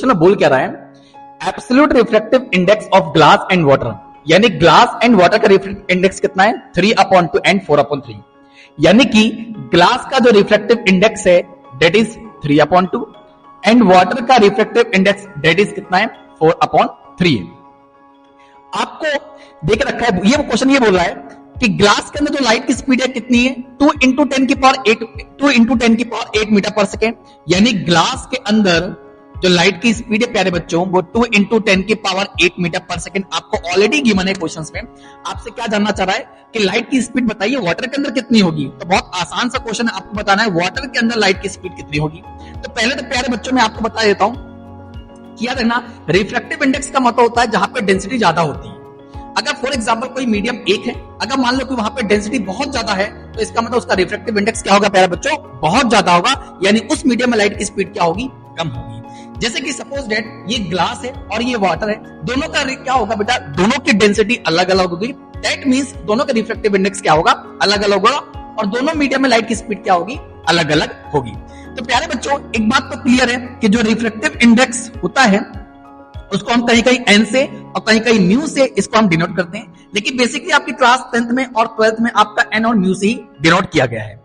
Question में बोल क्या रहा है, absolute refractive index of glass and water, यानी ग्लास एंड वाटर का रिफ्रैक्टिव इंडेक्स कितना है 3/2 एंड 4/3, यानी कि ग्लास का जो रिफ्रैक्टिव इंडेक्स है डेट इज 3/2 एंड वाटर का रिफ्रैक्टिव इंडेक्स डेट इज कितना है 4/3 है। आपको देख रखा है ये क्वेश्चन ये बोल रहा है कि ग्लास के अंदर जो लाइट की स्पीड है कितनी है 2 × 10⁸ मीटर पर सेकेंड, यानी ग्लास के अंदर जो लाइट की स्पीड है प्यारे बच्चों वो 2 × 10⁸ मीटर पर सेकेंड आपको ऑलरेडी गिवन है क्वेश्चंस में। आपसे क्या जानना चाह रहा है कि लाइट की स्पीड बताइए वाटर के अंदर कितनी होगी, तो बहुत आसान सा क्वेश्चन है, आपको बताना है वाटर के अंदर लाइट की स्पीड कितनी होगी। तो पहले तो प्यारे बच्चों मैं आपको बता देता हूं कि याद रखना रिफ्रैक्टिव इंडेक्स का मतलब होता है जहां पे डेंसिटी ज्यादा होती है। अगर फॉर एग्जांपल कोई मीडियम 1 है, अगर मान लो कि वहां पे डेंसिटी बहुत ज्यादा है तो इसका मतलब उसका रिफ्रैक्टिव इंडेक्स क्या होगा प्यारे बच्चों, बहुत ज्यादा होगा, यानी उस मीडियम में लाइट की स्पीड क्या होगी, कम होगी। जैसे कि सपोज डेट ये ग्लास है और ये वाटर है, दोनों का क्या होगा बेटा, दोनों की डेंसिटी अलग अलग होगी, दैट मींस दोनों का रिफ्रैक्टिव इंडेक्स क्या होगा, अलग अलग होगा, और दोनों मीडियम में लाइट की स्पीड क्या होगी, अलग अलग होगी। तो प्यारे बच्चों एक बात तो क्लियर है कि जो रिफ्रैक्टिव इंडेक्स होता है उसको हम कहीं कहीं एन से और कहीं कहीं म्यू से इसको हम डिनोट करते हैं, लेकिन बेसिकली आपकी क्लास 10th में और 12th में आपका एन और म्यू से ही डिनोट किया गया है।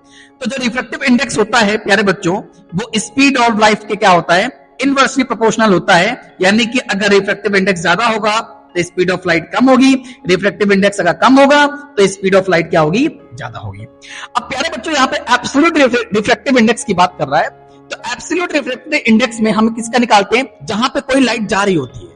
तो जो रिफ्रैक्टिव इंडेक्स होता है प्यारे बच्चों वो स्पीड ऑफ लाइट के क्या होता है, इनवर्सली प्रोपोर्शनल होता है, यानी कि अगर रिफ्रैक्टिव इंडेक्स ज्यादा होगा तो स्पीड ऑफ लाइट कम होगी, रिफ्रैक्टिव इंडेक्स अगर कम होगा तो स्पीड ऑफ लाइट क्या होगी, ज्यादा होगी। अब प्यारे बच्चों यहाँ पे एब्सोल्यूट रिफ्रैक्टिव इंडेक्स की बात कर रहा है, तो एब्सोल्यूट रिफ्रैक्टिव इंडेक्स में हम किसका निकालते हैं, जहां पे कोई लाइट जा रही होती है,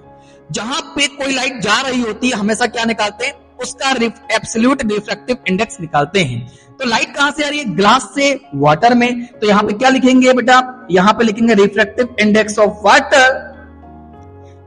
जहां पे कोई लाइट जा रही होती है हमेशा क्या निकालते हैं, उसका एब्सोल्यूट रिफ्रैक्टिव इंडेक्स निकालते हैं। तो लाइट कहां से आ रही है, ग्लास से वाटर में, तो यहां पे क्या लिखेंगे बेटा, यहां पे लिखेंगे रिफ्रैक्टिव इंडेक्स ऑफ वाटर,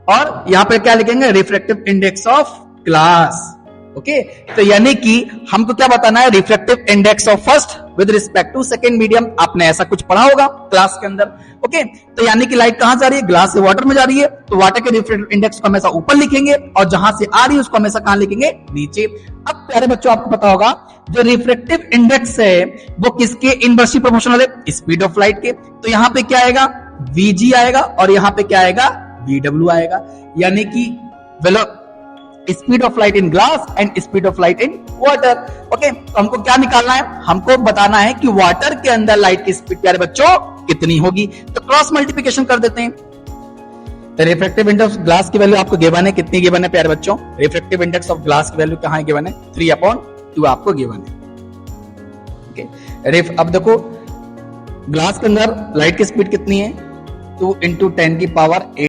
और यहां पे क्या लिखेंगे, refractive index of glass. Okay, तो यानी कि हमको क्या बताना है, refractive index of first with respect to second medium, आपने ऐसा कुछ पढ़ा होगा क्लास के अंदर। ओके, तो यानी कि लाइट कहां जा रही है, ग्लास से वाटर में जा रही है, तो वाटर के रिफ्रैक्टिव इंडेक्स को हमेशा ऊपर लिखेंगे और जहां से आ रही है उसको हमेशा कहां लिखेंगे, नीचे। अब प्यारे बच्चों आपको पता होगा जो रिफ्रैक्टिव इंडेक्स है वो किसके इनवर्सली प्रोपोर्शनल है, स्पीड ऑफ लाइट के, तो यहां पे क्या आएगा, वीजी आएगा, और यहां पे क्या आएगा, वीडब्ल्यू आएगा, यानी कि speed of light in glass and speed of light in water. Okay, तो हमको क्या निकालना है, हमको बताना है कि वाटर के अंदर लाइट की स्पीड प्यारे बच्चों कितनी होगी। तो क्रॉस मल्टीप्लिकेशन कर देते हैं। तो रिफ्रैक्टिव इंडेक्स ऑफ ग्लास की वैल्यू आपको गिवन है, कितनी गिवन है प्यारे बच्चों, रिफ्रैक्टिव इंडेक्स ऑफ ग्लास की वैल्यू कहां गिवन है, 3/2 आपको गिवन है। ओके, अब देखो ग्लास के अंदर लाइट की स्पीड कितनी है, 2 × 10⁸